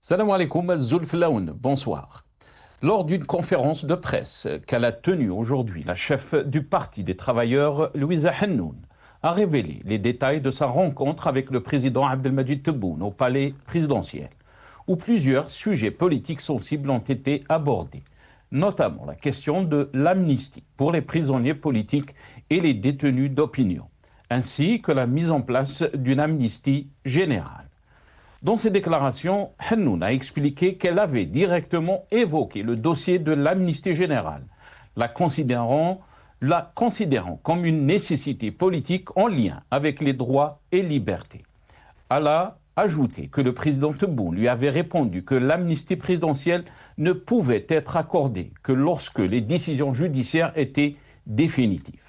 Salam alaikum, Zulflaoun, bonsoir. Lors d'une conférence de presse qu'elle a tenue aujourd'hui, la chef du Parti des travailleurs, Louisa Hennoun, a révélé les détails de sa rencontre avec le président Abdelmadjid Tebboune au palais présidentiel, où plusieurs sujets politiques sensibles ont été abordés, notamment la question de l'amnistie pour les prisonniers politiques et les détenus d'opinion, ainsi que la mise en place d'une amnistie générale. Dans ses déclarations, Hennoun a expliqué qu'elle avait directement évoqué le dossier de l'amnistie générale, la considérant comme une nécessité politique en lien avec les droits et libertés. Elle a ajouté que le président Tebboune lui avait répondu que l'amnistie présidentielle ne pouvait être accordée que lorsque les décisions judiciaires étaient définitives.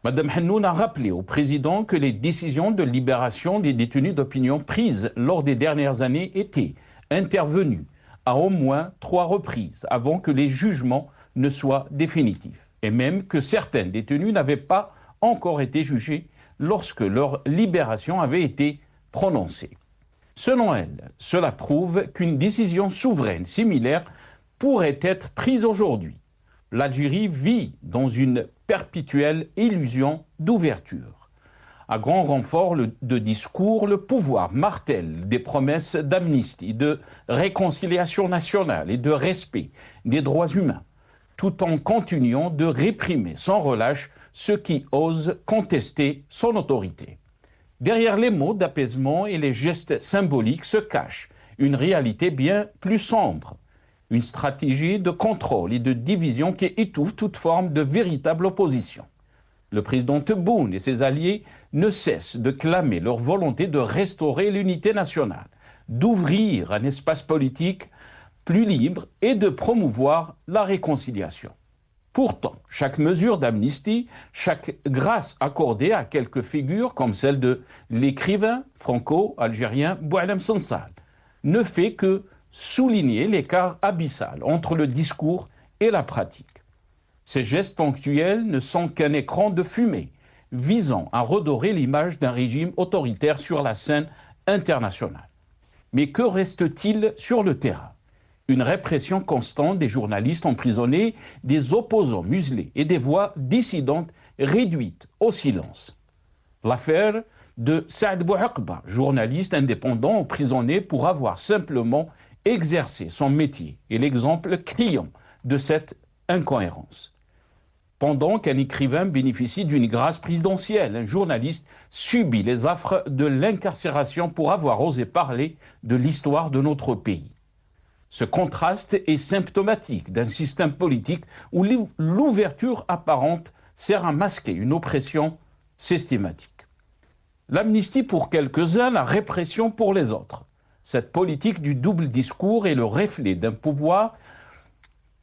Madame Hennoun a rappelé au président que les décisions de libération des détenus d'opinion prises lors des dernières années étaient intervenues à au moins 3 reprises avant que les jugements ne soient définitifs, et même que certains détenus n'avaient pas encore été jugés lorsque leur libération avait été prononcée. Selon elle, cela prouve qu'une décision souveraine similaire pourrait être prise aujourd'hui. L'Algérie vit dans une perpétuelle illusion d'ouverture. À grand renfort de discours, le pouvoir martèle des promesses d'amnistie, de réconciliation nationale et de respect des droits humains, tout en continuant de réprimer sans relâche ceux qui osent contester son autorité. Derrière les mots d'apaisement et les gestes symboliques se cache une réalité bien plus sombre. Une stratégie de contrôle et de division qui étouffe toute forme de véritable opposition. Le président Tebboune et ses alliés ne cessent de clamer leur volonté de restaurer l'unité nationale, d'ouvrir un espace politique plus libre et de promouvoir la réconciliation. Pourtant, chaque mesure d'amnistie, chaque grâce accordée à quelques figures comme celle de l'écrivain franco-algérien Boualem Sansal, ne fait que souligner l'écart abyssal entre le discours et la pratique. Ces gestes ponctuels ne sont qu'un écran de fumée visant à redorer l'image d'un régime autoritaire sur la scène internationale. Mais que reste-t-il sur le terrain? Une répression constante des journalistes emprisonnés, des opposants muselés et des voix dissidentes réduites au silence. L'affaire de Saad Bouaqba, journaliste indépendant emprisonné pour avoir simplement exercer son métier est l'exemple criant de cette incohérence. Pendant qu'un écrivain bénéficie d'une grâce présidentielle, un journaliste subit les affres de l'incarcération pour avoir osé parler de l'histoire de notre pays. Ce contraste est symptomatique d'un système politique où l'ouverture apparente sert à masquer une oppression systématique. L'amnistie pour quelques-uns, la répression pour les autres. Cette politique du double discours est le reflet d'un pouvoir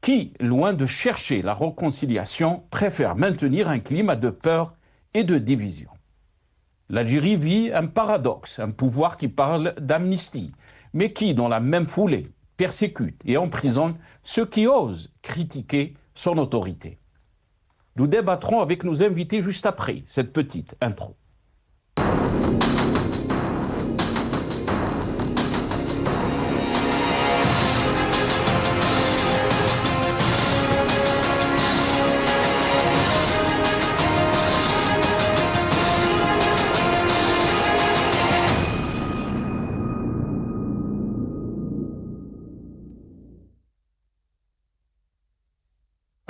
qui, loin de chercher la réconciliation, préfère maintenir un climat de peur et de division. L'Algérie vit un paradoxe, un pouvoir qui parle d'amnistie, mais qui, dans la même foulée, persécute et emprisonne ceux qui osent critiquer son autorité. Nous débattrons avec nos invités juste après cette petite intro.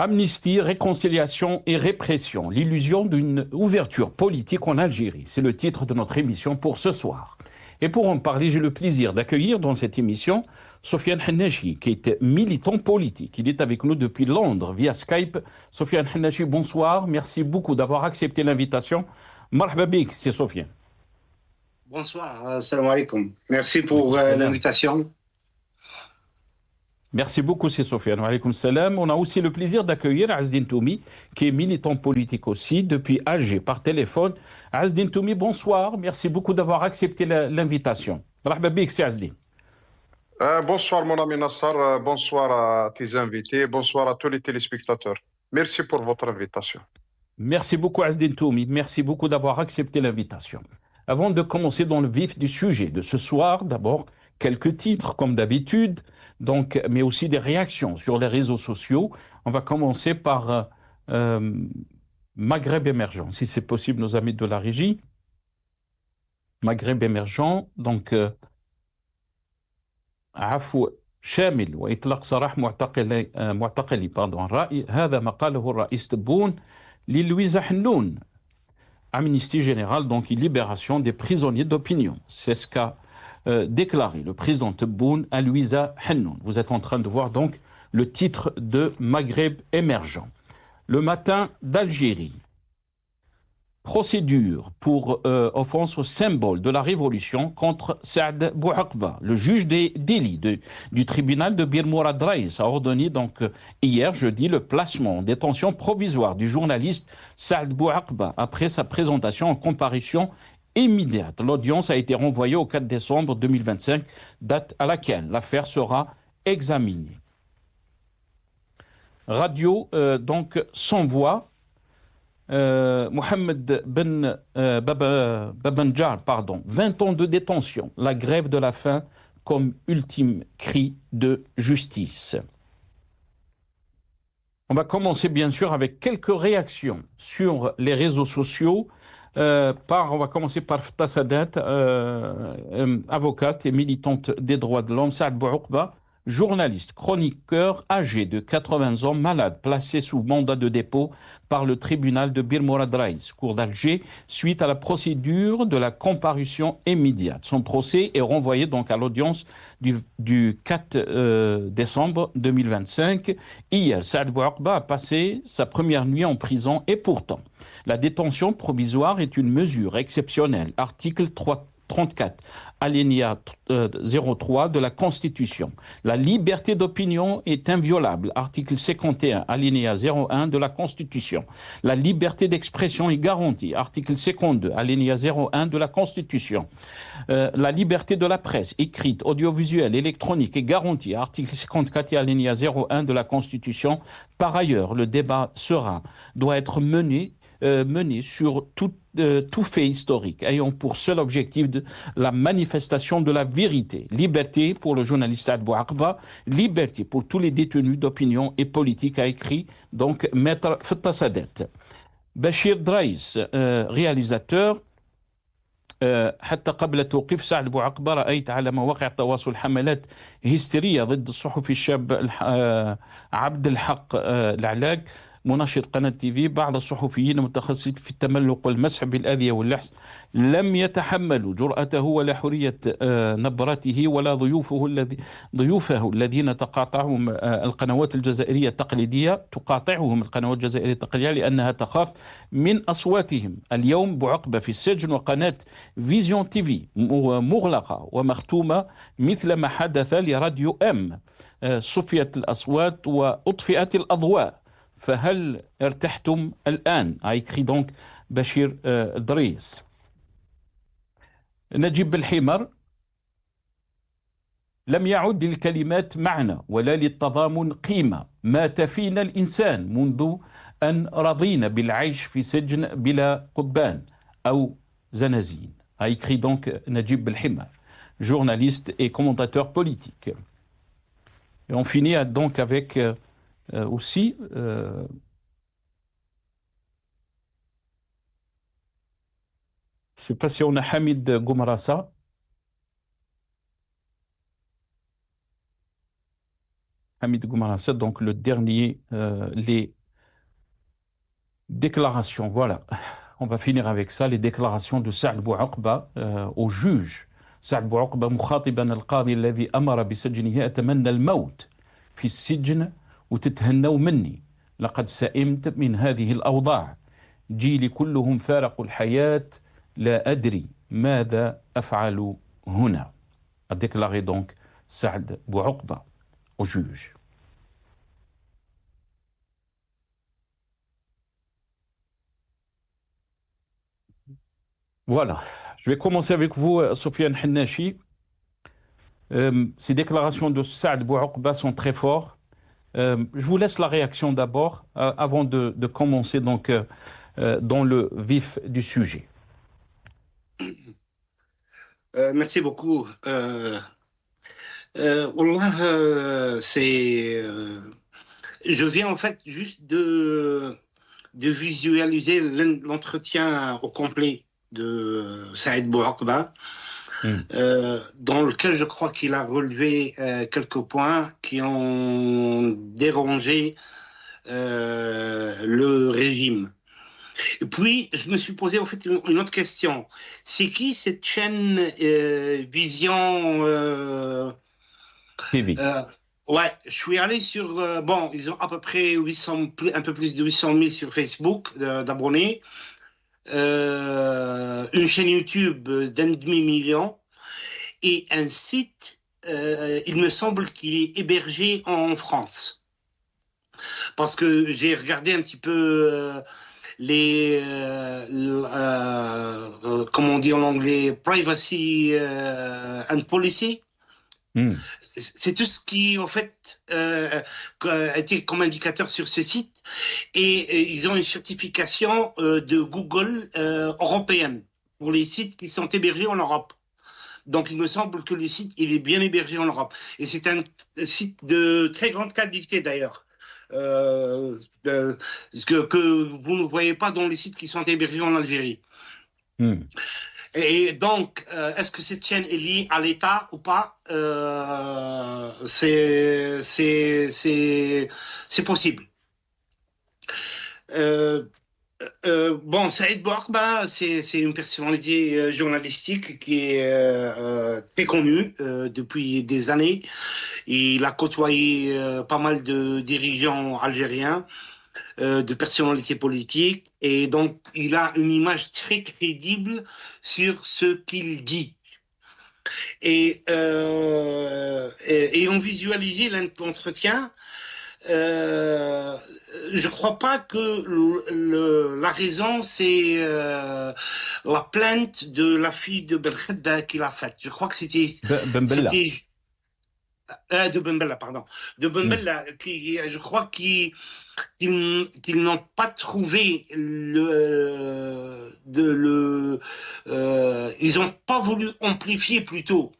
Amnistie, réconciliation et répression, l'illusion d'une ouverture politique en Algérie. C'est le titre de notre émission pour ce soir. Et pour en parler, j'ai le plaisir d'accueillir dans cette émission Sofiane Hennachi, qui est militant politique. Il est avec nous depuis Londres via Skype. Sofiane Hennachi, bonsoir. Merci beaucoup d'avoir accepté l'invitation. Marhaba bik, c'est Sofiane. Bonsoir, salam alaikum. Merci pour l'invitation. Merci beaucoup, c'est Sofiane. Wa alaykoum salam. On a aussi le plaisir d'accueillir Azdine Toumi, qui est militant politique aussi, depuis Alger, par téléphone. Azdine Toumi, bonsoir. Merci beaucoup d'avoir accepté l'invitation. Rahba bik, c'est Azdine. Bonsoir mon ami Nassar, bonsoir à tes invités, bonsoir à tous les téléspectateurs. Merci pour votre invitation. Merci beaucoup Azdine Toumi, merci beaucoup d'avoir accepté l'invitation. Avant de commencer dans le vif du sujet de ce soir, d'abord, quelques titres comme d'habitude, donc, mais aussi des réactions sur les réseaux sociaux. On va commencer par Maghreb émergent, si c'est possible, nos amis de la régie. Maghreb émergent, donc عفو شامل وإطلاق سراح معتقلي الرأي هذا ما قاله الرئيس تبون للويزا حنون. Amnistie générale, donc libération des prisonniers d'opinion. C'est ce qu'a déclaré le président Tebboune à Louisa Hennoun. Vous êtes en train de voir donc le titre de Maghreb émergent. Le matin d'Algérie. Procédure pour offense au symbole de la révolution contre Saad Bouaqba. Le juge des délits du tribunal de Bir Mourad Raïs a ordonné donc hier jeudi le placement en détention provisoire du journaliste Saad Bouaqba après sa présentation en comparution immédiate. L'audience a été renvoyée au 4 décembre 2025, date à laquelle l'affaire sera examinée. Radio donc sans voix. Mohamed Ben Babanjar, 20 ans de détention, la grève de la faim comme ultime cri de justice. On va commencer bien sûr avec quelques réactions sur les réseaux sociaux. On va commencer par Fta Sadat, avocate et militante des droits de l'homme, Saad Bouaqba, journaliste, chroniqueur âgé de 80 ans, malade, placé sous mandat de dépôt par le tribunal de Bir Mourad Raïs, cour d'Alger, suite à la procédure de la comparution immédiate. Son procès est renvoyé donc à l'audience du 4 décembre 2025. Hier, Saad Bouaqba a passé sa première nuit en prison et pourtant, la détention provisoire est une mesure exceptionnelle. Article 34, alinéa 03 de la Constitution. La liberté d'opinion est inviolable. Article 51, alinéa 01 de la Constitution. La liberté d'expression est garantie. Article 52, alinéa 01 de la Constitution. La liberté de la presse, écrite, audiovisuelle, électronique est garantie. Article 54, alinéa 01 de la Constitution. Par ailleurs, le débat doit être mené sur tout fait historique, ayant pour seul objectif la manifestation de la vérité. Liberté pour le journaliste Saad Bouaqba, liberté pour tous les détenus d'opinion et politique, a écrit donc Maître Fta Sadat. Bachir Draïs, réalisateur. حتى قبل توقيف سعد بوعقبة رأيت على مواقع التواصل حملات هستيرية ضد الصحفي الشاب عبد الحق العلاق مناشط قناة تي في. بعض الصحفيين المتخصصين في التملق والمسح بالأذية واللحس لم يتحملوا جرأته ولا حرية نبرته ولا ضيوفه الذين تقاطعهم القنوات الجزائرية التقليدية لأنها تخاف من أصواتهم. اليوم بوعقبة في السجن وقناة فيزيون تي في مغلقة ومختومة مثل ما حدث لراديو أم. صفيت الأصوات وأطفئت الأضواء. فهل ارتحتم الآن؟ a écrit donc Bachir Driss. نجيب بالحمر لم يعد للكلمات معنى ولا للتضامن قيمة. مات فينا الإنسان منذ أن رضينا بالعيش في سجن بلا قضبان أو زنازين. a écrit donc Najib Belhimar, journaliste et commentateur politique. Et on finit donc avec aussi je ne sais pas si on a Hamid Goumarassa. Hamid Goumarassa, donc le dernier, les déclarations, voilà. On va finir avec ça, les déclarations de Saad Bouaqba au juge. Saad Bouaqba مخاطبا القاضي الذي أمر بسجنه أتمنى الموت في السجن وتتهنوا مني لقد سئمت من هذه الأوضاع جيلي كلهم فارقوا الحياة لا أدري ماذا أفعل هنا. A déclaré donc Saad Bouaqba au juge. Voilà. Je vais commencer avec vous, Sofiane Hennachi. Ces déclarations de Saad Bouaqba sont très fortes. Je vous laisse la réaction d'abord, avant de commencer donc dans le vif du sujet. Merci beaucoup, Wallah, je viens en fait juste de visualiser l'entretien au complet de Saïd Bouakba, dans lequel je crois qu'il a relevé quelques points qui ont dérangé le régime. Et puis, je me suis posé en fait une autre question. C'est qui cette chaîne Vision TV. Ouais, je suis allé sur... bon, ils ont à peu près 800, un peu plus de 800 000 sur Facebook d'abonnés. Une chaîne YouTube d'un demi-million. Et un site, il me semble qu'il est hébergé en France. Parce que j'ai regardé un petit peu comment on dit en anglais, privacy and policy. C'est tout ce qui, en fait, a été comme indicateur sur ce site. Et ils ont une certification de Google européenne pour les sites qui sont hébergés en Europe. Donc, il me semble que le site, il est bien hébergé en Europe. Et c'est un site de très grande qualité, d'ailleurs. Que vous ne voyez pas dans les sites qui sont hébergés en Algérie. Et donc, est-ce que cette chaîne est liée à l'État ou pas? C'est possible. Bon, Saïd Bouakba, c'est une personnalité journalistique qui est très connue depuis des années. Il a côtoyé pas mal de dirigeants algériens, de personnalités politiques, et donc il a une image très crédible sur ce qu'il dit. Et ayant visualisé l'entretien, je crois pas que la raison c'est la plainte de la fille de Belkhedda qu'il a faite. Je crois que c'était de Ben Bella, pardon, de Ben Bella, qui je crois qu'ils n'ont pas trouvé ils n'ont pas voulu amplifier plutôt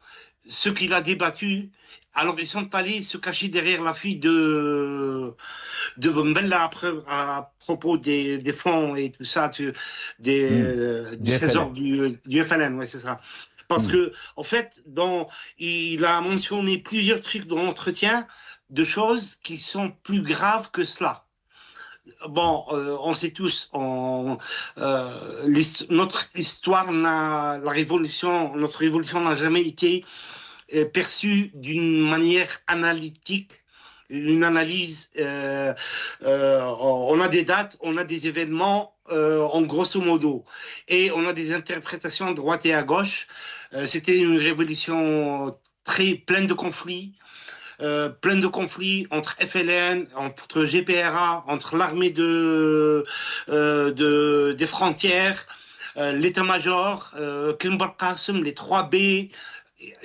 ce qu'il a débattu. Alors ils sont allés se cacher derrière la fille de Ben Bella à propos des fonds et tout ça, du trésor du FLN, ouais, c'est ça. Parce que, en fait, il a mentionné plusieurs trucs dans l'entretien de choses qui sont plus graves que cela. Bon, on sait tous, notre histoire notre révolution n'a jamais été perçue d'une manière analytique, une analyse. On a des dates, on a des événements, en grosso modo, et on a des interprétations à droite et à gauche. C'était une révolution très pleine de conflits. Entre FLN, entre GPRA, entre l'armée des frontières, l'état-major, Kimber Qassem, les 3B.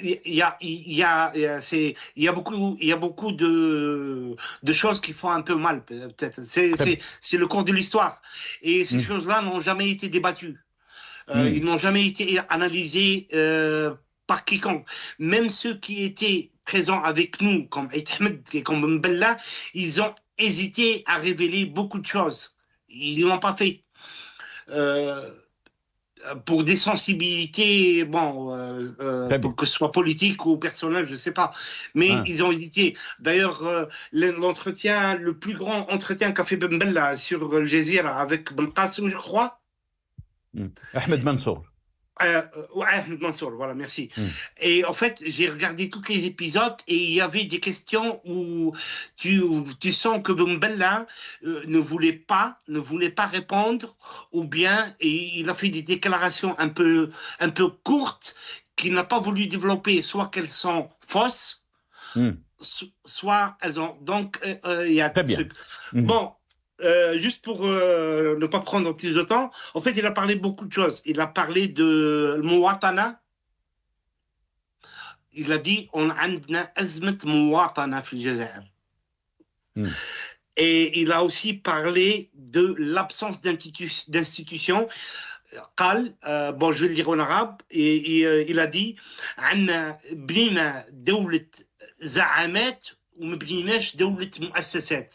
Il y a beaucoup de choses qui font un peu mal, peut-être. C'est le cours de l'histoire. Et ces choses-là n'ont jamais été débattues. Ils n'ont jamais été analysés par quiconque. Même ceux qui étaient présents avec nous, comme Aït Ahmed et comme Mbella, ils ont hésité à révéler beaucoup de choses. Ils ne l'ont pas fait. Pour des sensibilités, pour que ce soit politique ou personnel, je ne sais pas. Mais ils ont hésité. D'ailleurs, l'entretien, le plus grand entretien qu'a fait Ben Bella sur Al Jazeera avec Ben Qassem, je crois. Ahmed Mansour. Ahmed Mansour, voilà, merci. Et en fait, j'ai regardé tous les épisodes et il y avait des questions où tu sens que Ben Bella ne voulait pas répondre, ou bien il a fait des déclarations un peu courtes qu'il n'a pas voulu développer, soit qu'elles sont fausses, soit elles ont. Donc, il y a Très bien. Bon. Juste pour ne pas prendre plus de temps, en fait, il a parlé de beaucoup de choses. Il a parlé de Mouatana. Il a dit on a azmet Mouatana fi Jazair. Et il a aussi parlé de l'absence d'institutions. Bon, je vais le dire en arabe. Et il a dit عندنا بنينا دولة زعامات وما بنيناش دولة مؤسسات.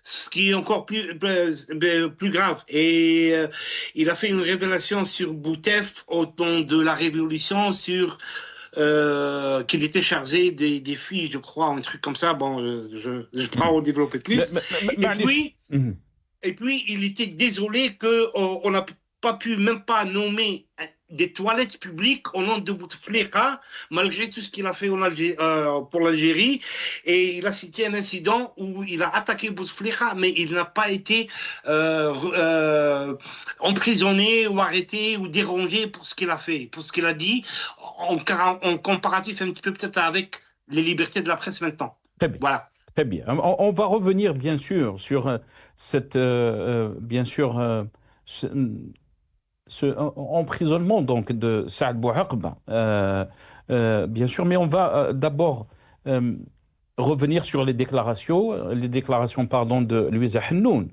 Ce qui est encore plus grave. Et il a fait une révélation sur Boutef au temps de la Révolution, sur qu'il était chargé des filles, je crois, un truc comme ça. Bon, je ne vais pas en développer plus. Et puis, il était désolé qu'on n'a pas pu même pas nommer des toilettes publiques au nom de Bouteflika, malgré tout ce qu'il a fait pour l'Algérie. Et il a cité un incident où il a attaqué Bouteflika, mais il n'a pas été emprisonné ou arrêté ou dérangé pour ce qu'il a fait, pour ce qu'il a dit, en comparatif un petit peu peut-être avec les libertés de la presse maintenant. Très bien. Voilà. Très bien. On va revenir bien sûr sur cette, ce emprisonnement donc de Saad Bouaqba, bien sûr, mais on va d'abord revenir sur les déclarations de Louisa Hennoun,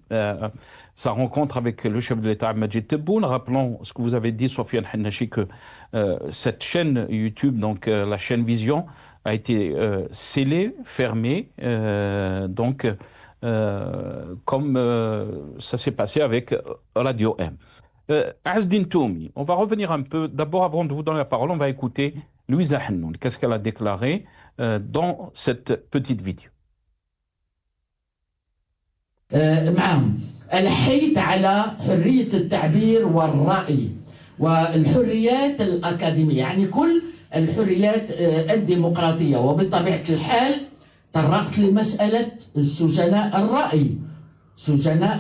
sa rencontre avec le chef de l'État Majid Tebboune. Rappelons ce que vous avez dit, Sofiane Hannachi, que cette chaîne YouTube, donc la chaîne Vision, a été scellée, fermée, donc comme ça s'est passé avec Radio M. Azdine Toumi, on va revenir un peu. D'abord, avant de vous donner la parole, on va écouter Louisa Hennoun. Qu'est-ce qu'elle a déclaré dans cette petite vidéo? نعم، الحيث على حرية التعبير والرأي والحريات الأكاديمية، يعني كل الحريات الديمقراطية. وبطبيعة الحال طرقت لمسألة سجناء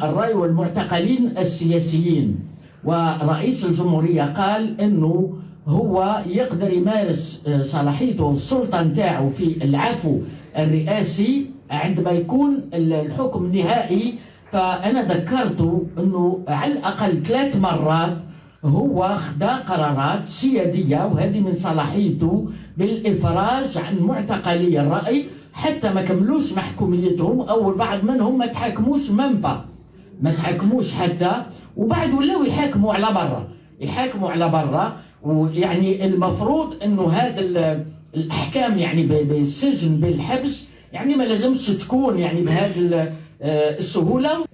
الرأي والمعتقلين السياسيين. ورئيس الجمهورية قال أنه هو يقدر يمارس صلاحيته والسلطة نتاعو في العفو الرئاسي عندما يكون الحكم نهائي. فأنا ذكرته أنه على الأقل 3 مرات هو خدا قرارات سيادية، وهذه من صلاحيته بالإفراج عن معتقلي الرأي حتى ما كملوش محكوميتهم، أو البعض منهم ما تحاكموش ما تحاكموش حتى، وبعد ولاو يحاكموا على برا. ويعني المفروض انه هذا الاحكام يعني بالسجن بالحبس يعني ما لازمش تكون يعني بهذه السهوله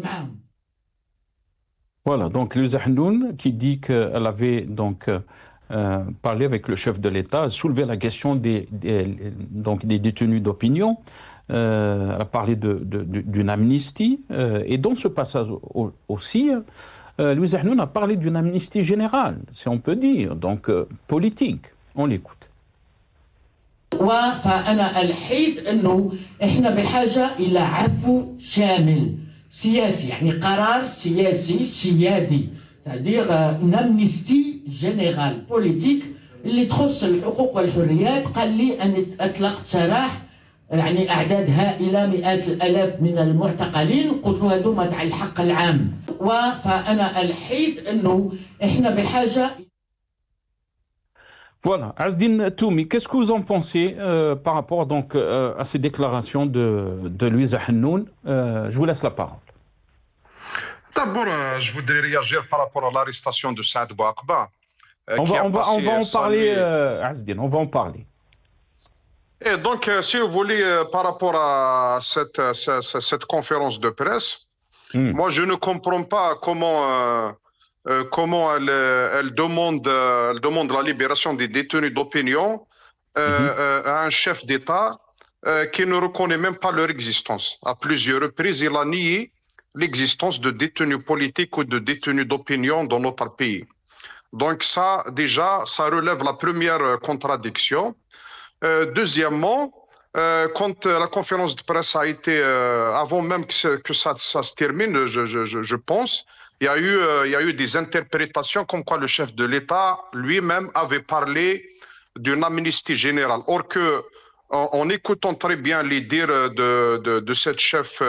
معهم. Voilà, donc Louisa Hennoun qui dit qu'elle avait donc parlé avec le chef de l'État, soulevé la question des détenus d'opinion. Elle a parlé d'une amnistie, et dans ce passage aussi, Louisa Hennoun a parlé d'une amnistie générale, si on peut dire, donc politique. On l'écoute. فأنا الحيت أنه إحنا بحاجة إلى عفو شامل سياسي، يعني قرار سياسي سيادي، c'est-à-dire une amnistie générale politique اللي تخص الحقوق والحريات. قال لي أن أطلقت سراح يعني أعداد هائلة، مئات الآلاف من المعتقلين، قلت له هذوما تاع الحق العام. فأنا الحيت أنه إحنا بحاجة. Voilà, Azdine Toumi, qu'est-ce que vous en pensez par rapport donc à ces déclarations de Louisa Hennoun? Je vous laisse la parole. D'abord, je voudrais réagir par rapport à l'arrestation de Saad Bouaqba. On va en parler, Azdine, on va en parler. Et donc, si vous voulez, par rapport à cette conférence de presse, moi, je ne comprends pas comment elle demande la libération des détenus d'opinion à un chef d'État qui ne reconnaît même pas leur existence. À plusieurs reprises, il a nié l'existence de détenus politiques ou de détenus d'opinion dans notre pays. Donc ça, déjà, ça relève la première contradiction. Deuxièmement, quand la conférence de presse a été, avant même que ça se termine, je pense, il y a eu des interprétations comme quoi le chef de l'État lui-même avait parlé d'une amnistie générale. Or que, en écoutant très bien les dires de cette chef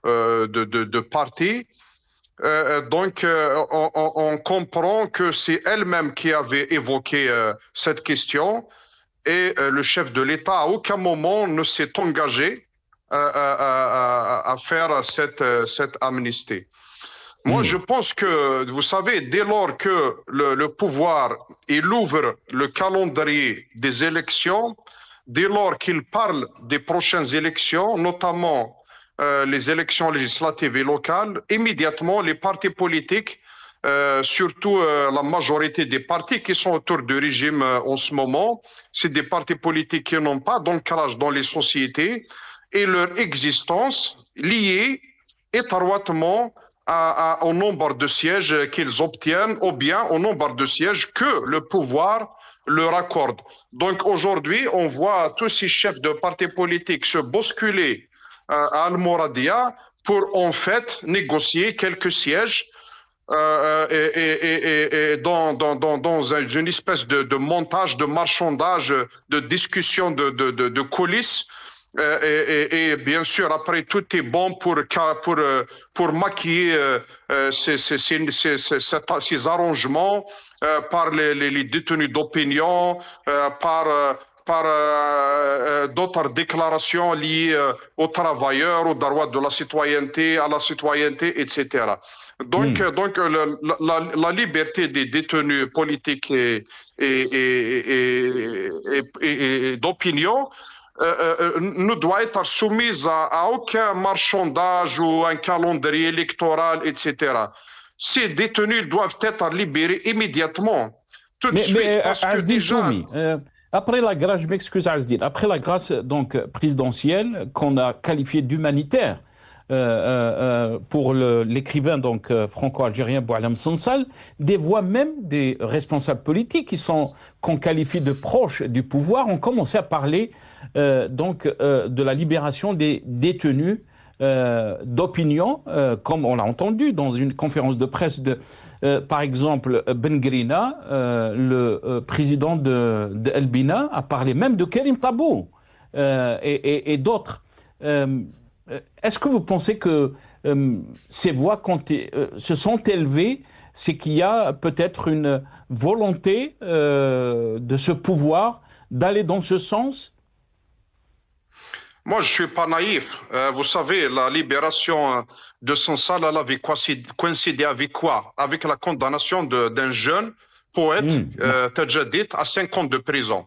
de parti, donc on comprend que c'est elle-même qui avait évoqué cette question. Et le chef de l'État, à aucun moment, ne s'est engagé à faire cette amnistie. Moi, je pense que, vous savez, dès lors que le pouvoir il ouvre le calendrier des élections, dès lors qu'il parle des prochaines élections, notamment les élections législatives et locales, immédiatement les partis politiques, surtout la majorité des partis qui sont autour du régime en ce moment, c'est des partis politiques qui n'ont pas d'ancrage dans les sociétés et leur existence liée étroitement au nombre de sièges qu'ils obtiennent ou bien au nombre de sièges que le pouvoir leur accorde. Donc aujourd'hui, on voit tous ces chefs de partis politiques se bousculer à Al-Mouradia pour en fait négocier quelques sièges dans une espèce de montage, de marchandage, de discussion de coulisses. Et bien sûr, après, tout est bon pour maquiller ces arrangements par les détenus d'opinion, par d'autres déclarations liées aux travailleurs, aux droits de la citoyenneté, à la citoyenneté, etc. Donc la liberté des détenus politiques et d'opinion ne doit être soumise à aucun marchandage ou un calendrier électoral, etc. Ces détenus doivent être libérés immédiatement, tout de suite, parce que Azdine déjà... Toumi, après la grâce, je m'excuse Azdine, après la grâce donc présidentielle qu'on a qualifiée d'humanitaire pour l'écrivain donc franco-algérien Boualem Sansal, des voix même des responsables politiques qu'on qualifie de proches du pouvoir ont commencé à parler de la libération des détenus d'opinion, comme on l'a entendu dans une conférence de presse par exemple Ben Grina, le président de El Bina, a parlé même de Karim Tabou et d'autres. Est-ce que vous pensez que ces voix se sont élevées, c'est qu'il y a peut-être une volonté de ce pouvoir d'aller dans ce sens? Moi, je ne suis pas naïf. Vous savez, la libération de Sansal, elle avait coïncidé avec quoi? Avec la condamnation d'un jeune poète, Tadjadid, à 5 ans de prison.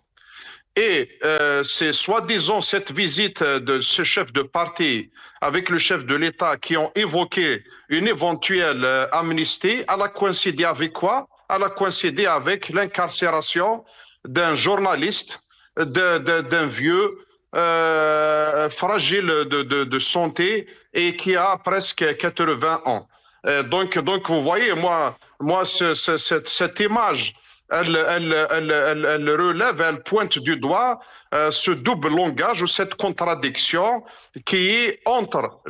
Et c'est soi-disant cette visite de ce chef de parti avec le chef de l'État qui ont évoqué une éventuelle amnistie. Elle a coïncidé avec quoi? Elle a coïncidé avec l'incarcération d'un journaliste, d'un vieux fragile de santé et qui a presque 80 ans. Donc vous voyez, moi cette image, elle relève, elle pointe du doigt ce double langage ou cette contradiction qui est entre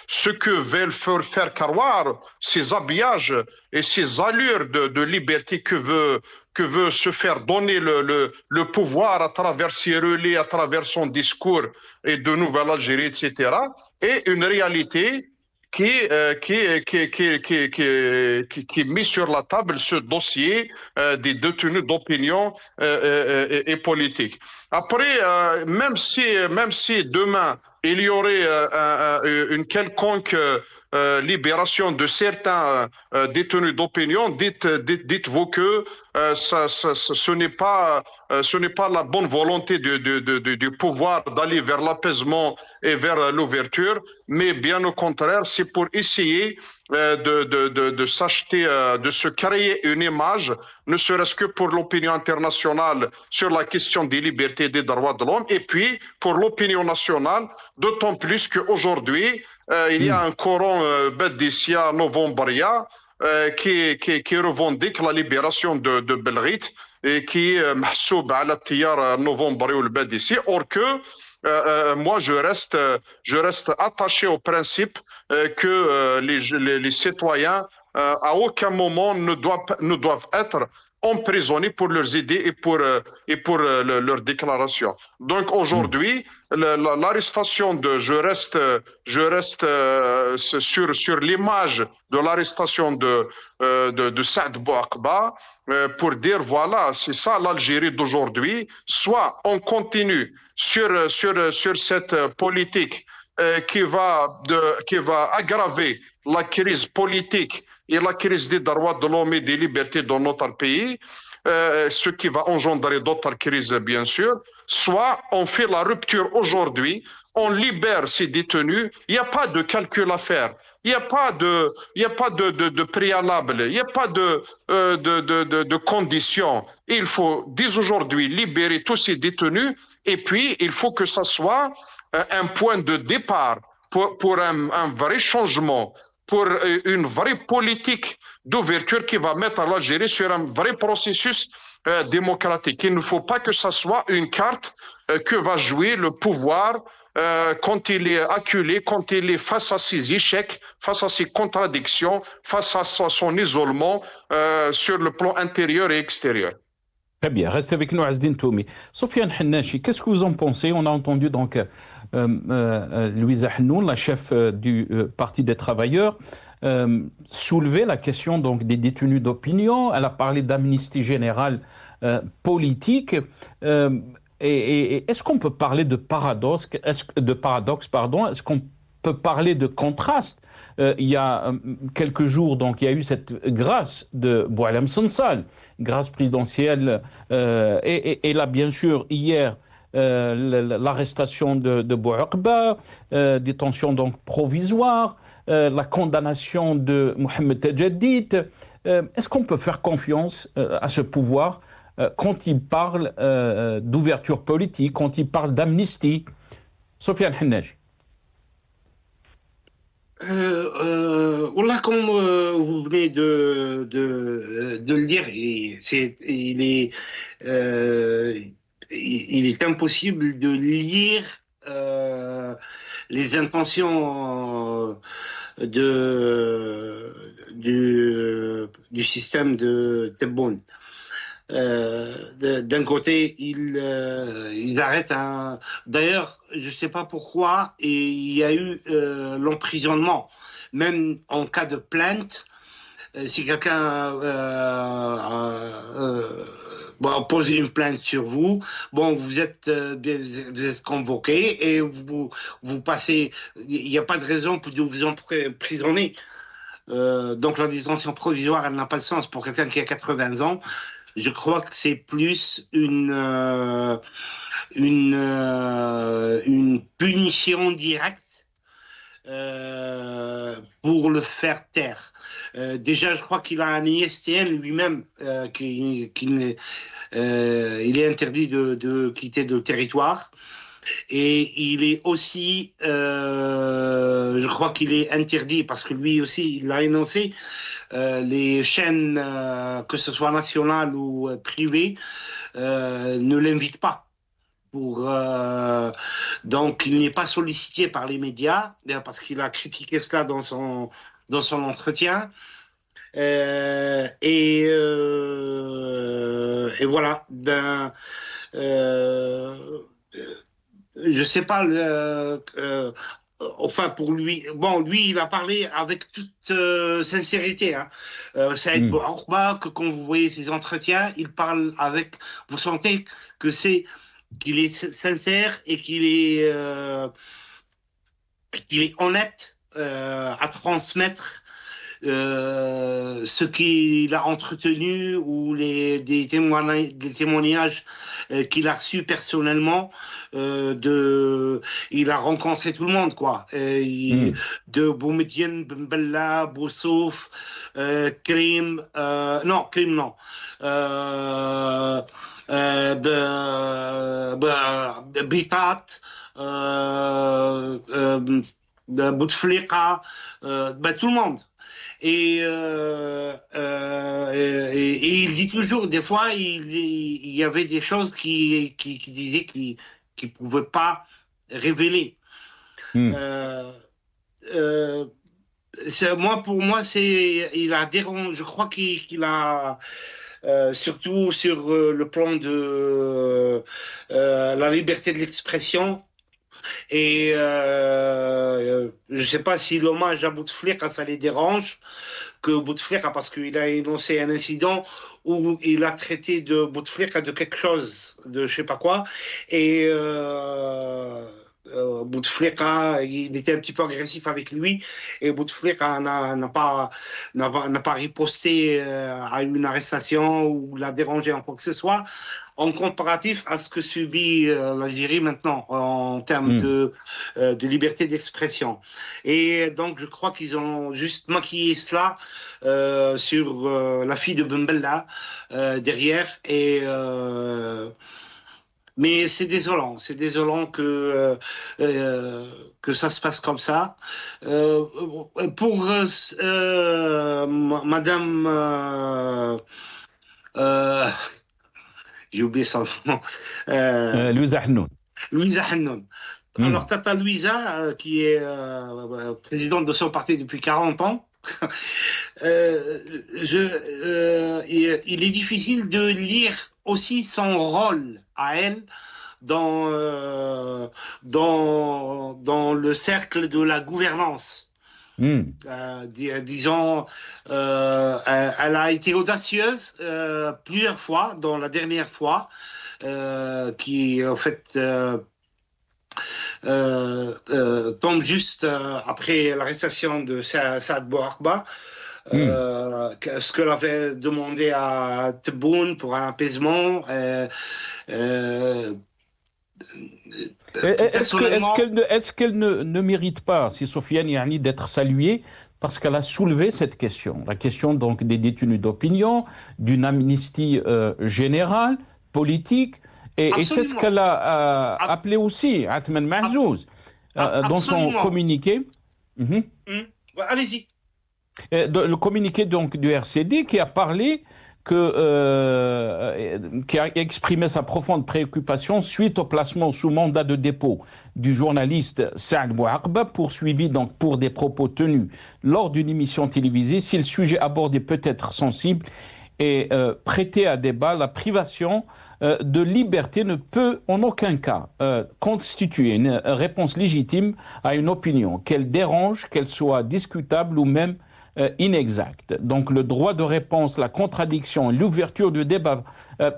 ce que veulent faire croire ces habillages et ces allures de liberté que veut se faire donner le pouvoir à travers ses relais, à travers son discours et de Nouvelle-Algérie, etc. Et une réalité qui met sur la table ce dossier des détenus d'opinion et politique. Après, même si demain il y aurait une quelconque libération de certains détenus d'opinion, dites-vous que ce n'est pas la bonne volonté du pouvoir d'aller vers l'apaisement et vers l'ouverture, mais bien au contraire, c'est pour essayer de s'acheter, de se créer une image, ne serait-ce que pour l'opinion internationale sur la question des libertés et des droits de l'homme, et puis pour l'opinion nationale, d'autant plus qu'aujourd'hui, il y a un courant Bedissia Novembaria qui revendique la libération de Belghit et qui est mahsoub à la tiyar Novembaria ou le Bedissi. Or que moi, je reste attaché au principe que les citoyens, à aucun moment, ne doivent être emprisonnés pour leurs idées et pour leurs déclarations. Donc aujourd'hui, l'arrestation je reste sur l'image de l'arrestation de Saad Bouakba pour dire voilà, c'est ça l'Algérie d'aujourd'hui. Soit on continue sur cette politique qui va aggraver la crise politique et la crise des droits de l'homme et des libertés dans notre pays, ce qui va engendrer d'autres crises, bien sûr. soit on fait la rupture aujourd'hui, on libère ces détenus, il n'y a pas de calcul à faire. Il n'y a pas de préalable, il n'y a pas de conditions. Il faut, dès aujourd'hui, libérer tous ces détenus et puis il faut que ça soit un point de départ pour un vrai changement, pour une vraie politique d'ouverture qui va mettre l'Algérie sur un vrai processus démocratique. Il ne faut pas que ça soit une carte que va jouer le pouvoir quand il est acculé, quand il est face à ses échecs, face à ses contradictions, face à son isolement sur le plan intérieur et extérieur. Très bien, restez avec nous, Azdine Toumi. Sofiane Hennachi, qu'est-ce que vous en pensez? On a entendu donc Louisa Hennoun, la chef du Parti des travailleurs, soulever la question donc des détenus d'opinion. Elle a parlé d'amnistie générale politique. Et est-ce qu'on peut parler de paradoxe, est-ce qu'on peut parler de contraste? Il y a quelques jours, donc, il y a eu cette grâce de Boualem Sansal, grâce présidentielle, et là, bien sûr, hier, l'arrestation de Bouakba, détention donc provisoire, la condamnation de Mohamed Tajaddit. Est-ce qu'on peut faire confiance à ce pouvoir quand il parle d'ouverture politique, quand il parle d'amnistie? Sofiane Hennachi. Wallah, comme vous venez de le dire, il est impossible de lire les intentions du système de Tebboune. D'un côté, ils arrêtent un. D'ailleurs, je sais pas pourquoi, et il y a eu l'emprisonnement, même en cas de plainte. Si quelqu'un pose une plainte sur vous, bon, vous êtes convoqué et vous passez. Il n'y a pas de raison pour vous emprisonner. Donc la détention provisoire, elle n'a pas de sens pour quelqu'un qui a 80 ans. Je crois que c'est plus une punition directe pour le faire taire. Déjà, je crois qu'il a un ISTN lui-même il est interdit de quitter le territoire. Et il est aussi, je crois qu'il est interdit, parce que lui aussi, il l'a énoncé, les chaînes, que ce soit nationales ou privées, ne l'invitent pas. Donc, il n'est pas sollicité par les médias, parce qu'il a critiqué cela dans son entretien. Et voilà. Je sais pas, enfin pour lui, bon, lui, il a parlé avec toute sincérité. Hein. Saïd Bouakba, que quand vous voyez ses entretiens, il parle avec, vous sentez qu'il est sincère et qu'il est honnête à transmettre ce qu'il a entretenu ou des témoignages qu'il a reçus personnellement. Il a rencontré tout le monde, quoi. De Boumediene, Bembella, Boussouf, Krim, non, Krim, non. Bitat, Bouteflika, tout le monde. Et il dit toujours, des fois, il y avait des choses qui disaient qu'il ne pouvait pas révéler. Pour moi, il a dérangé. Je crois qu'il a, surtout sur le plan de la liberté de l'expression. Et je ne sais pas si l'hommage à Bouteflika, ça les dérange, que Bouteflika, parce qu'il a énoncé un incident où il a traité de Bouteflika de quelque chose, de je sais pas quoi, et Bouteflika, il était un petit peu agressif avec lui, et Bouteflika n'a pas riposté à une arrestation ou l'a dérangé en quoi que ce soit. en comparatif à ce que subit l'Algérie maintenant en termes de liberté d'expression. Et donc, je crois qu'ils ont juste maquillé cela sur la fille de Ben Bella derrière. Mais c'est désolant que ça se passe comme ça. Euh, pour Madame, euh, j'ai oublié son nom, Louisa Hnoun. Louisa Hannoun. Alors, Tata Louisa, qui est présidente de son parti depuis 40 ans, il est difficile de lire aussi son rôle à elle dans le cercle de la gouvernance. Disons, elle a été audacieuse plusieurs fois, dont la dernière fois, qui en fait tombe juste après l'arrestation de Saad Bouarba. Ce que l'avait demandé à Tebboune pour un apaisement. Est-ce qu'elle ne mérite pas, si Sofiane Yani, d'être saluée parce qu'elle a soulevé cette question, la question donc des détenus d'opinion, d'une amnistie générale, politique, et c'est ce qu'elle a appelé aussi Athman Mahzouz dans son communiqué. Allez-y. Le communiqué donc du RCD qui a parlé qui a exprimé sa profonde préoccupation suite au placement sous mandat de dépôt du journaliste Saad Bouarba, poursuivi donc pour des propos tenus lors d'une émission télévisée. Si le sujet abordé peut être sensible et prêté à débat, la privation de liberté ne peut en aucun cas constituer une réponse légitime à une opinion, qu'elle dérange, qu'elle soit discutable ou même inexact. Donc le droit de réponse, la contradiction, l'ouverture du débat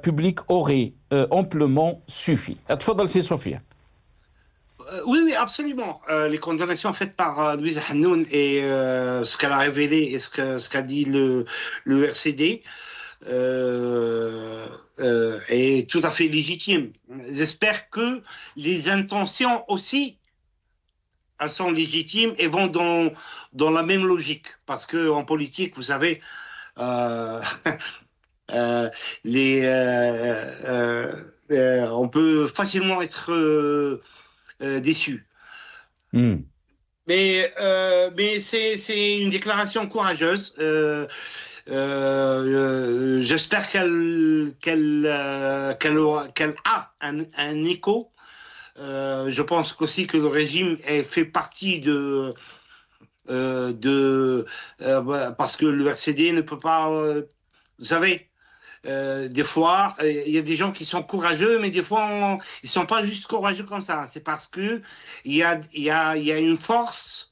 public auraient amplement suffi. Tfadal, c'est Sophia. Oui, absolument. Les condamnations faites par Louisa Hannoun et ce qu'elle a révélé et ce qu'a dit le RCD est tout à fait légitime. J'espère que les intentions aussi elles sont légitimes et vont dans la même logique. Parce qu'en politique, vous savez, on peut facilement être déçu. Mais c'est une déclaration courageuse. J'espère qu'elle a un écho. Je pense aussi que le régime fait partie parce que le RCD ne peut pas, vous savez, des fois il y a des gens qui sont courageux, mais des fois ils sont pas juste courageux comme ça. C'est parce que il y a une force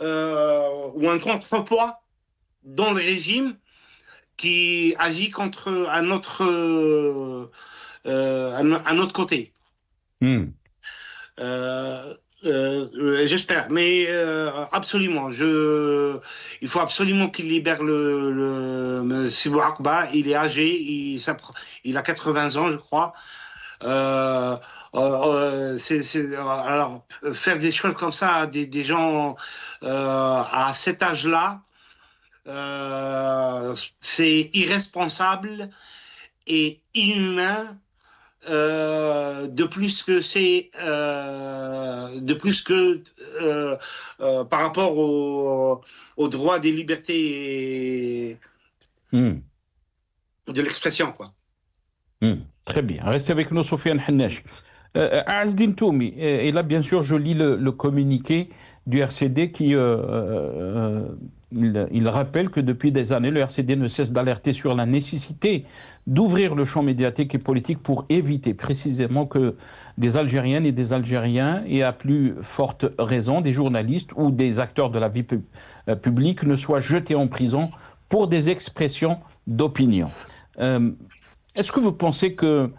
ou un contrepoids dans le régime qui agit contre un autre côté. J'espère, mais absolument. Il faut absolument qu'il libère le Sibou Akba. Il est âgé, il a 80 ans, je crois. Alors, faire des choses comme ça à des gens à cet âge-là, c'est irresponsable et inhumain. De plus que par rapport au droit des libertés de l'expression, quoi. Très bien. Restez avec nous, Sofiane Hannesh. Azdine Toumi, et là, bien sûr, je lis le communiqué du RCD qui il rappelle que depuis des années, le RCD ne cesse d'alerter sur la nécessité d'ouvrir le champ médiatique et politique pour éviter précisément que des Algériennes et des Algériens, et à plus forte raison des journalistes ou des acteurs de la vie publique, ne soient jetés en prison pour des expressions d'opinion. Est-ce que vous pensez que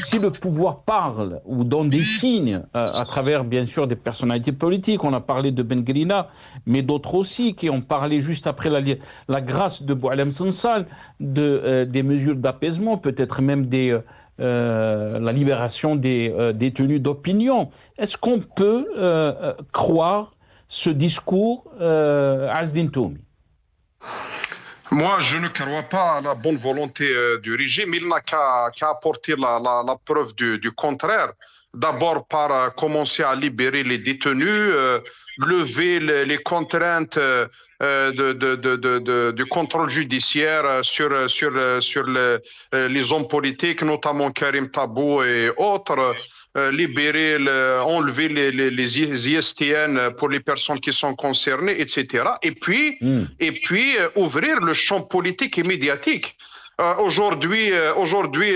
si le pouvoir parle ou donne des signes à travers, bien sûr, des personnalités politiques, on a parlé de Ben Grina, mais d'autres aussi qui ont parlé juste après la grâce de Boualem Sansal, des mesures d'apaisement, peut-être même la libération des détenus d'opinion. Est-ce qu'on peut croire ce discours Azdin Toumi? Moi, je ne crois pas à la bonne volonté du régime. Il n'a qu'à apporter la preuve du contraire. D'abord par commencer à libérer les détenus, lever les contraintes du contrôle judiciaire sur les hommes politiques, notamment Karim Tabou et autres. Libérer, enlever les ISTN pour les personnes qui sont concernées, etc. Et puis ouvrir le champ politique et médiatique. Aujourd'hui,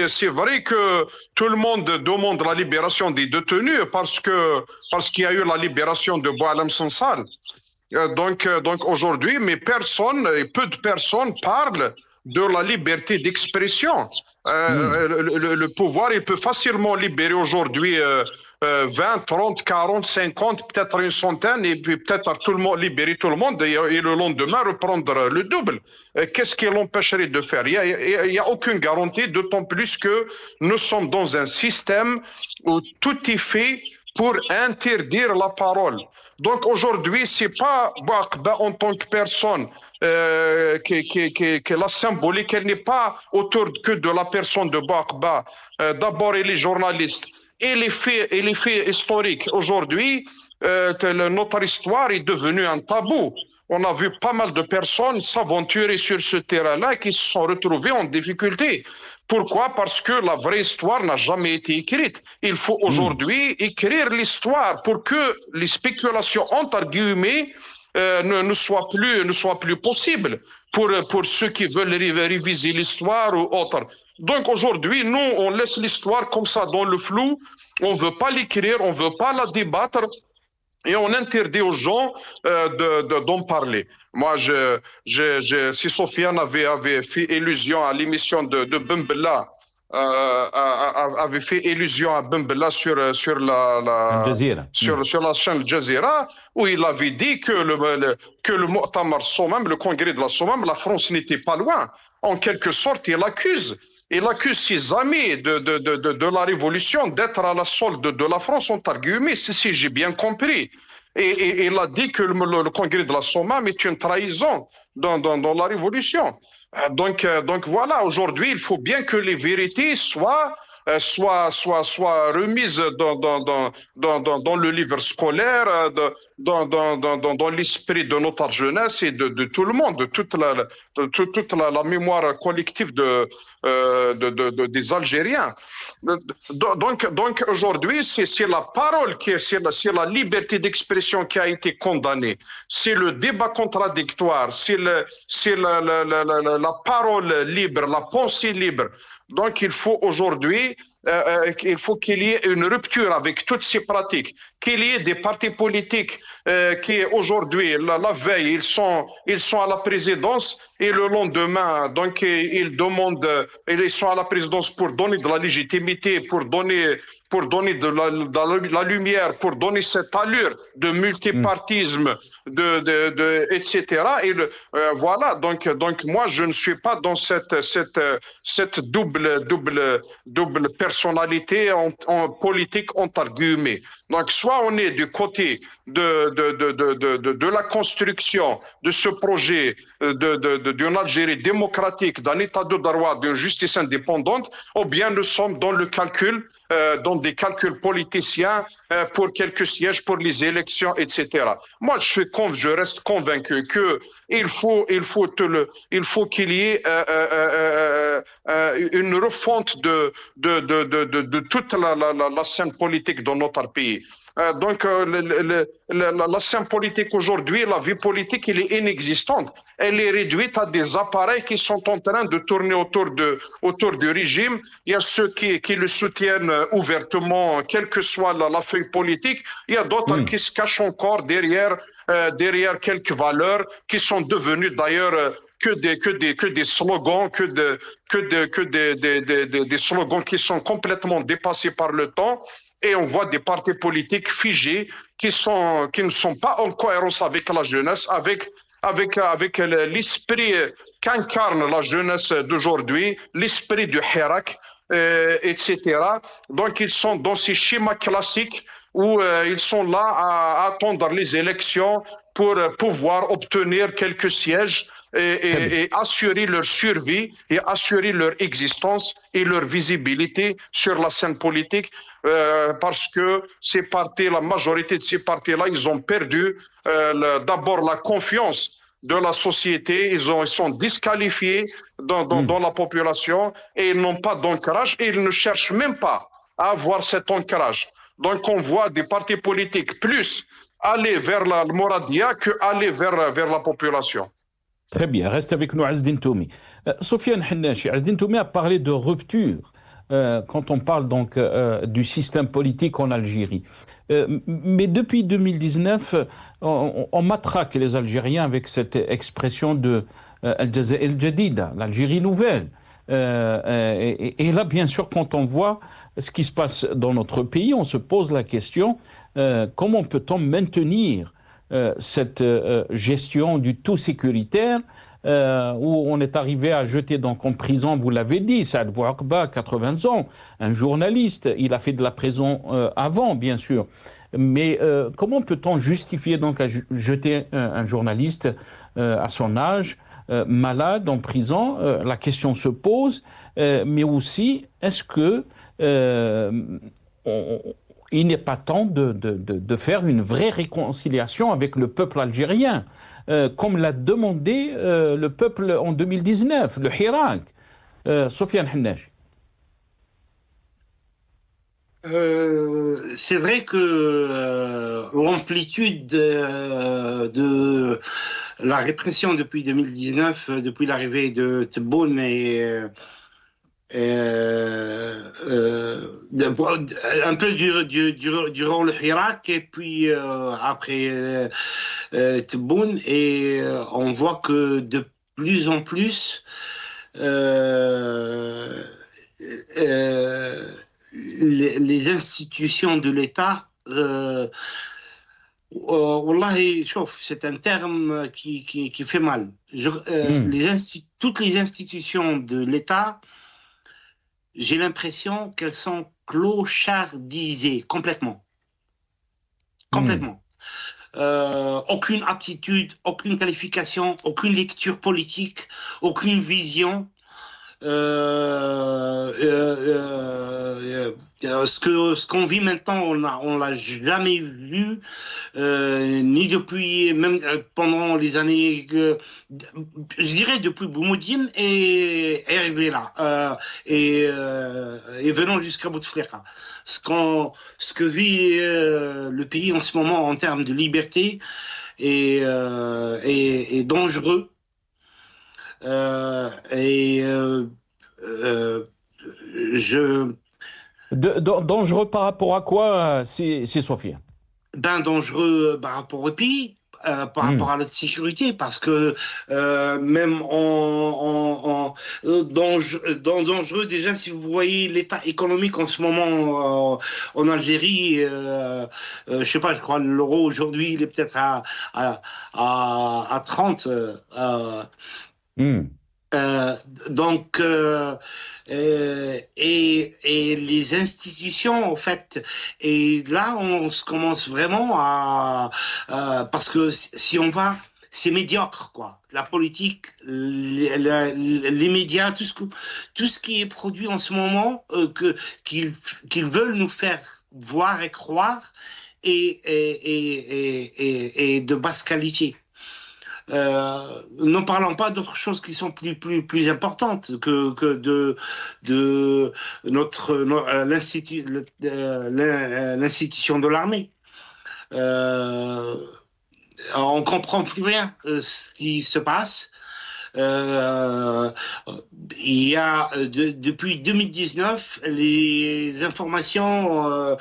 c'est vrai que tout le monde demande la libération des détenus parce qu'il y a eu la libération de Boualem Sansal. Donc aujourd'hui, mais peu de personnes parlent de la liberté d'expression. Le pouvoir, il peut facilement libérer aujourd'hui 20, 30, 40, 50, peut-être une centaine, et puis peut-être libérer tout le monde et le lendemain reprendre le double. Qu'est-ce qui l'empêcherait de faire? Il n'y a aucune garantie, d'autant plus que nous sommes dans un système où tout est fait pour interdire la parole. Donc aujourd'hui, c'est pas Bouakba en tant que personne que la symbolique, elle n'est pas autour que de la personne de Bouakba. D'abord, elle est journaliste. Et les faits historiques. Aujourd'hui, notre histoire est devenue un tabou. On a vu pas mal de personnes s'aventurer sur ce terrain-là qui se sont retrouvées en difficulté. Pourquoi? Parce que la vraie histoire n'a jamais été écrite. Il faut aujourd'hui écrire l'histoire pour que les spéculations, entre guillemets, ne soient plus possibles pour ceux qui veulent réviser l'histoire ou autre. Donc aujourd'hui, nous, on laisse l'histoire comme ça dans le flou. On ne veut pas l'écrire, on ne veut pas la débattre. Et on interdit aux gens d'en parler. Moi, si Sofiane avait fait illusion à l'émission de Bembella, avait fait illusion à Bembella sur la chaîne Al Jazeera, où il avait dit que le Mu'tamar Sommam, le congrès de la Sommam, la France n'était pas loin. En quelque sorte, il accuse ses amis de la révolution d'être à la solde de la France, entre guillemets, si j'ai bien compris. Et il a dit que le congrès de la Sommam est une trahison dans la révolution. Donc voilà, aujourd'hui, il faut bien que les vérités soient remises dans le livre scolaire, dans l'esprit de notre jeunesse et de tout le monde, de toute la mémoire collective des Algériens. Donc aujourd'hui, c'est la parole c'est la liberté d'expression qui a été condamnée. C'est le débat contradictoire, c'est la parole libre, la pensée libre. Donc il faut aujourd'hui, qu'il y ait une rupture avec toutes ces pratiques, qu'il y ait des partis politiques qui aujourd'hui, la veille, ils sont à la présidence et le lendemain, donc ils sont à la présidence pour donner de la légitimité, pour donner de la lumière, pour donner cette allure de multipartisme, etc. Et voilà. Donc moi, je ne suis pas dans cette double personnalité en politique entre guillemets. Donc soit on est du côté de la construction de ce projet d'une Algérie démocratique, d'un État de droit, d'une justice indépendante, ou bien nous sommes dans le calcul, dans des calculs politiciens pour quelques sièges, pour les élections, etc. Moi, je reste convaincu que il faut qu'il y ait une refonte de toute la scène politique dans notre pays. Donc la scène politique aujourd'hui, la vie politique, elle est inexistante. Elle est réduite à des appareils qui sont en train de tourner autour du régime. Il y a ceux qui le soutiennent ouvertement, quelle que soit la feuille politique. Il y a d'autres qui se cachent encore derrière quelques valeurs qui sont devenues d'ailleurs que des slogans, des slogans qui sont complètement dépassés par le temps. Et on voit des partis politiques figés qui ne sont pas en cohérence avec la jeunesse, avec l'esprit qu'incarne la jeunesse d'aujourd'hui, l'esprit du Hirak, etc. Donc, ils sont dans ces schémas classiques où ils sont là à attendre les élections pour pouvoir obtenir quelques sièges et assurer leur survie et assurer leur existence et leur visibilité sur la scène politique parce que ces partis, la majorité de ces partis-là, ils ont perdu d'abord la confiance de la société, ils sont disqualifiés dans la population et ils n'ont pas d'ancrage et ils ne cherchent même pas à avoir cet ancrage. Donc on voit des partis politiques plus aller vers la Mouradia que aller vers la population. Très bien, reste avec nous Azdine Toumi. Sofiane Hennachi, Azdine Toumi a parlé de rupture quand on parle donc du système politique en Algérie. Mais depuis 2019, on matraque les Algériens avec cette expression de Al-Jazair al-Jadida, l'Algérie nouvelle. Et là, bien sûr, quand on voit ce qui se passe dans notre pays, on se pose la question, comment peut-on maintenir cette gestion du tout sécuritaire où on est arrivé à jeter donc en prison, vous l'avez dit, Saad Bouakba, 80 ans, un journaliste, il a fait de la prison avant, bien sûr. Mais comment peut-on justifier donc à jeter un journaliste à son âge, malade, en prison? La question se pose, mais aussi, est-ce que il n'est pas temps de faire une vraie réconciliation avec le peuple algérien, comme l'a demandé le peuple en 2019, le Hirak. Sofiane Hennachi. C'est vrai que l'amplitude de la répression depuis 2019, depuis l'arrivée de Tebboune un peu durant le Hirak et puis après Tebboune, et on voit que de plus en plus les institutions de l'État Wallahi, شوف, c'est un terme qui fait mal. Toutes les institutions de l'État, j'ai l'impression qu'elles sont clochardisées complètement. Complètement. Aucune aptitude, aucune qualification, aucune lecture politique, aucune vision. Ce qu'on vit maintenant, on l'a jamais vu, ni depuis, même pendant les années, je dirais depuis Boumediene et arrivé là, et venant jusqu'à Bouteflika. Ce que vit le pays en ce moment en termes de liberté est dangereux. Dangereux par rapport à quoi, c'est Sophia? Dangereux par rapport au pays, par rapport à notre sécurité, parce que même dangereux déjà, si vous voyez l'état économique en ce moment en Algérie, je sais pas, je crois l'euro aujourd'hui il est peut-être à 30. Donc et les institutions en fait, et là on se commence vraiment parce que si on va, c'est médiocre quoi, la politique, les médias, tout ce qui est produit en ce moment, qu'ils veulent nous faire voir et croire, et de basse qualité. N'en parlons pas d'autres choses qui sont plus importantes que de l'institution de l'armée. On comprend plus rien ce qui se passe. Il y a depuis 2019 les informations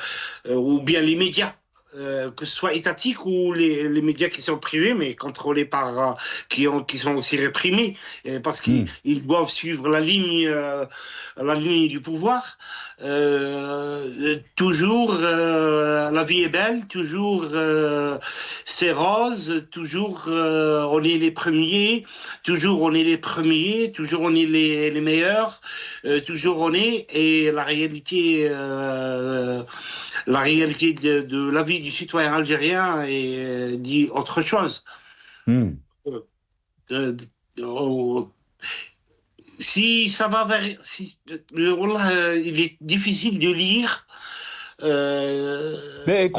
ou bien les médias que ce soit étatique ou les médias qui sont privés, mais contrôlés par, qui sont aussi réprimés, parce qu'ils doivent suivre la ligne du pouvoir. Toujours, la vie est belle, toujours, c'est rose, toujours, on est les premiers, toujours on est les premiers, toujours on est les meilleurs, toujours on est, et la réalité de la vie du citoyen algérien dit autre chose. Hmm. Euh, euh, Si ça va vers... Wallah, il est difficile de lire. Mais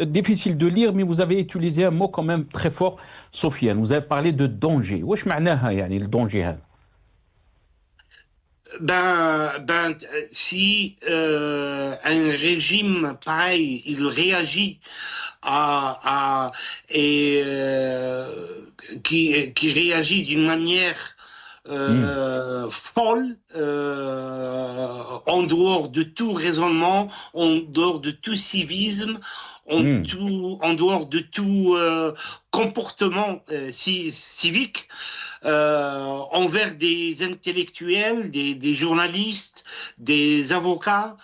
difficile de lire, mais vous avez utilisé un mot quand même très fort, Sofiane. Vous avez parlé de danger. واش معناها يعني الدونجي هذا؟ Si un régime pareil, il réagit et qui réagit d'une manière folle, en dehors de tout raisonnement, en dehors de tout civisme, en dehors de tout comportement civique, envers des intellectuels, des journalistes, des avocats,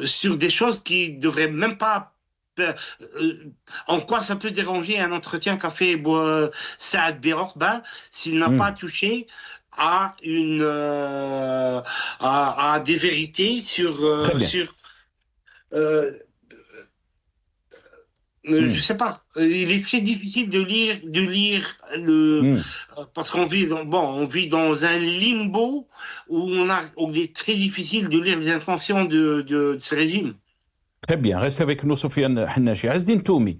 sur des choses qui devraient même pas. En quoi ça peut déranger un entretien qu'a fait Saad Berorba s'il n'a pas touché à à des vérités sur je sais pas. Il est très difficile de lire parce qu'on vit on vit dans un limbo où il est très difficile de lire les intentions de ce régime. Très bien, restez avec nous, Sofiane Hannachi. Azdine Toumi.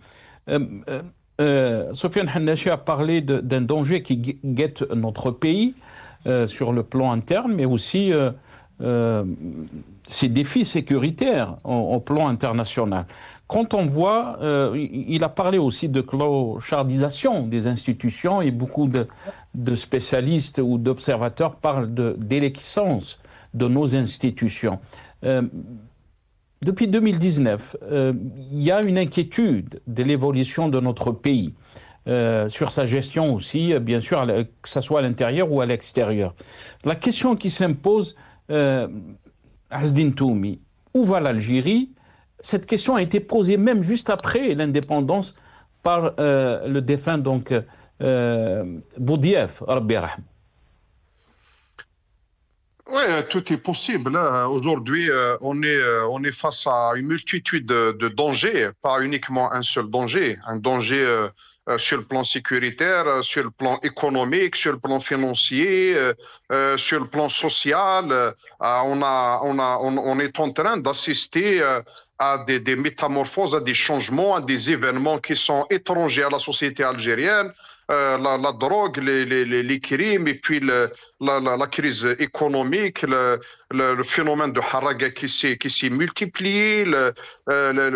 Sofiane Hannachi a parlé d'un danger qui guette notre pays sur le plan interne, mais aussi ses défis sécuritaires au plan international. Quand on voit, il a parlé aussi de clochardisation des institutions et beaucoup de spécialistes ou d'observateurs parlent d'éléquissance de nos institutions. Depuis 2019, il y a une inquiétude de l'évolution de notre pays, sur sa gestion aussi, bien sûr, que ce soit à l'intérieur ou à l'extérieur. La question qui s'impose, Azdine Toumi, où va l'Algérie? Cette question a été posée même juste après l'indépendance par le défunt donc Boudiaf, Rabbi Rahim. Oui, tout est possible. Aujourd'hui, on est face à une multitude de dangers, pas uniquement un seul danger. Un danger sur le plan sécuritaire, sur le plan économique, sur le plan financier, sur le plan social. On est en train d'assister à des métamorphoses, à des changements, à des événements qui sont étrangers à la société algérienne. La drogue, les crimes, et puis la crise économique, le phénomène de haraga qui s'est multiplié,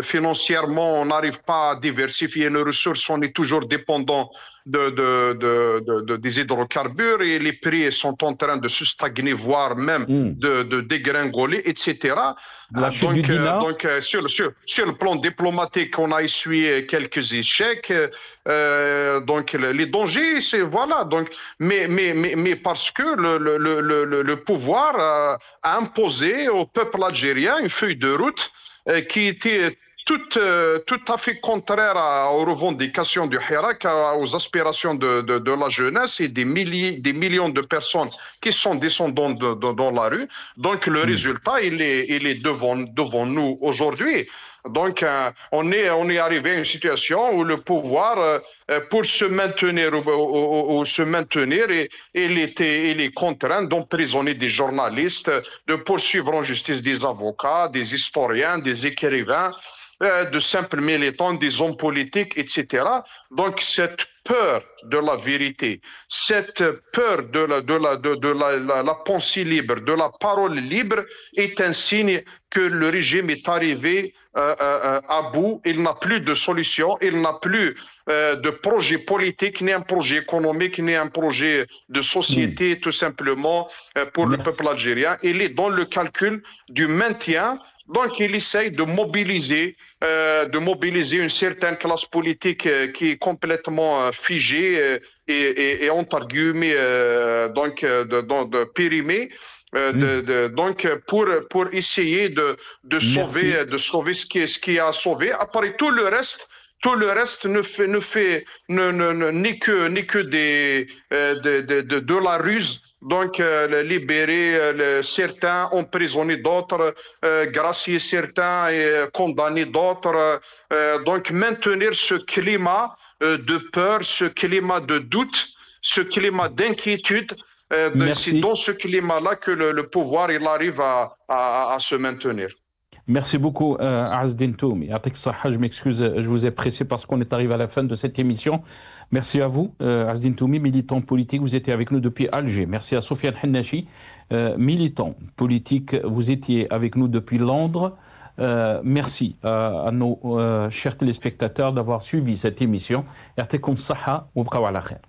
financièrement, on n'arrive pas à diversifier nos ressources, on est toujours dépendant des hydrocarbures et les prix sont en train de se stagner, voire même de dégringoler, etc. Donc, sur le plan diplomatique, on a essuyé quelques échecs. Donc, les dangers, c'est voilà. Donc, mais parce que le pouvoir a imposé au peuple algérien une feuille de route qui était tout à fait contraire aux revendications du Hirak, aux aspirations de la jeunesse et des millions de personnes qui sont descendantes dans la rue. Donc le résultat, il est devant nous aujourd'hui. Donc on est arrivé à une situation où le pouvoir, pour se maintenir, il est contraint d'emprisonner des journalistes, de poursuivre en justice des avocats, des historiens, des écrivains, de simples militants, des hommes politiques, etc. Donc cette peur de la vérité, cette peur de la pensée libre, de la parole libre est un signe que le régime est arrivé à bout. Il n'a plus de solution, il n'a plus de projet politique, ni un projet économique, ni un projet de société, tout simplement, pour le peuple algérien. Il est dans le calcul du maintien. Donc, il essaye de mobiliser une certaine classe politique qui est complètement figée et entre guillemets, périmée. Donc, pour essayer de sauver ce qui est à sauver. Après, tout le reste n'est que de la ruse. Donc, libérer certains, emprisonner d'autres, gracier certains et condamner d'autres. Donc, maintenir ce climat de peur, ce climat de doute, ce climat d'inquiétude. C'est dans ce climat-là que le pouvoir il arrive à se maintenir. Merci beaucoup, Azzdine Toumi. Je m'excuse, je vous ai pressé parce qu'on est arrivé à la fin de cette émission. Merci à vous, Azzdine Toumi, militant politique. Vous étiez avec nous depuis Alger. Merci à Sofiane Hennachi, militant politique. Vous étiez avec nous depuis Londres. Merci à nos chers téléspectateurs d'avoir suivi cette émission. Yartekoum Saha, ou Bqaw ala khair.